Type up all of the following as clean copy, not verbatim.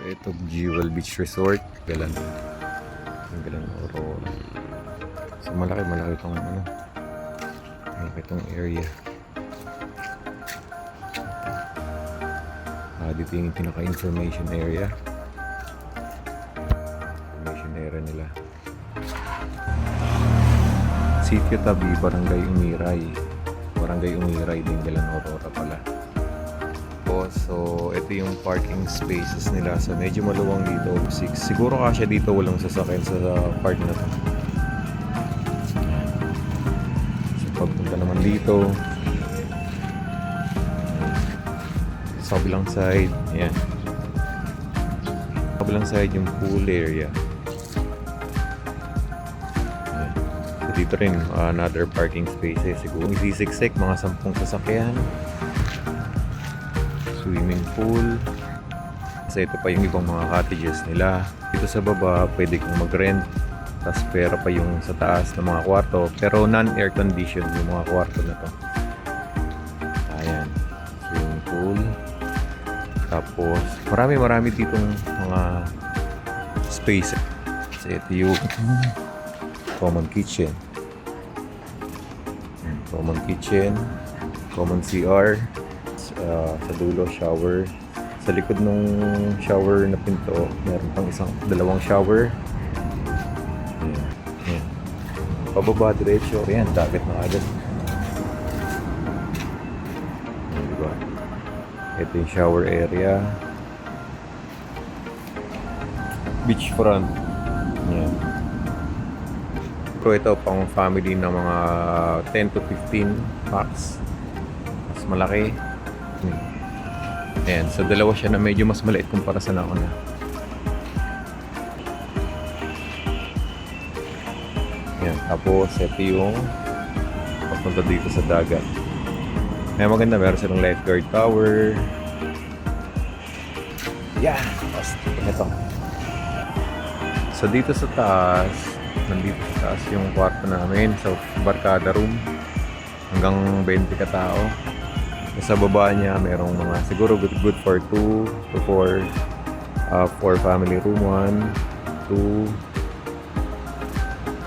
ito, Jewel Beach Resort. Galan Aurora. So malaki itong malaki itong area. Dito yung pinaka-information area. Information area nila. Sitio Tabi, Barangay Umiray. Barangay Umiray din, Galan Aurora pala. So, ito yung parking spaces nila. So, medyo maluwang dito. Siguro kasya dito walang sasakyan sa park na to. So, pagpunta naman dito, sa kabilang side, ayan. Sa kabilang side yung pool area. Ayan. So, dito rin, another parking spaces. Siguro isisiksik, mga 10 sasakyan. Swimming pool. Kasi ito pa yung ibang mga cottages nila. Dito sa baba, pwede kang mag-rent. Tapos pera pa yung sa taas ng mga kwarto. Pero non-air conditioned yung mga kwarto na to. Ayan. Swimming pool. Tapos, marami ditong mga space. Kasi ito yung common kitchen. Common kitchen. Common CR. Sa dulo, shower. Sa likod ng shower na pinto, meron pang dalawang shower. Ayan. Pababa diretso. Ayan, dagat na agad. Ayan, diba? Ito yung shower area. Beachfront. Ayan. Pero ito pang family ng mga 10 to 15 packs. Mas malaki. Ayan, so dalawa siya na medyo mas maliit kumpara sa nauna. Ayan, tapos ito yung papunta dito sa dagat. Ayan, maganda, meron silang lifeguard tower. Yan, tapos ito. So dito sa taas, nandito sa taas yung kwarto namin, sa barkada room. Hanggang 20 katao. Sa baba niya, merong mga siguro good for 2 to 4 for family room. 1, 2,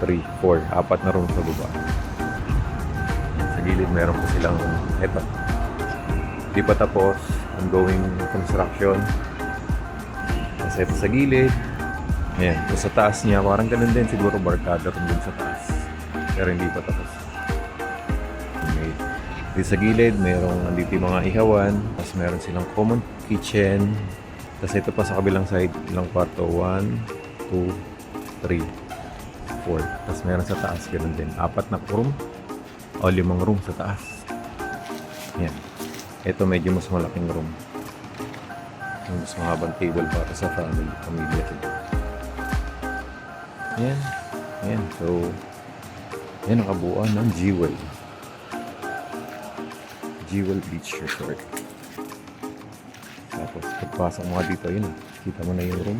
3, 4. 4 na room sa baba. Sa gilid, meron po silang eto. Di pa tapos. Ongoing construction. Kasi ito sa gilid. Ayan. Sa taas niya, parang ganun din. Siguro barkada room din sa taas. Pero hindi pa tapos. Dito sa gilid, andito yung mga ihawan. Tapos meron silang common kitchen. Tapos ito pa sa kabilang side, ilang kwarto. 1, 2, 3, 4. Tapos meron sa taas, ganun din. 4 na room o 5 room sa taas. Yan. Ito medyo mas malaking room. Mas mahabang table para sa pamilya. Yan. Yan. So, yan ang kabuuan ng Jewel Beach Resort. Tapos pagpasok mo dito, yun, kita mo na yung room.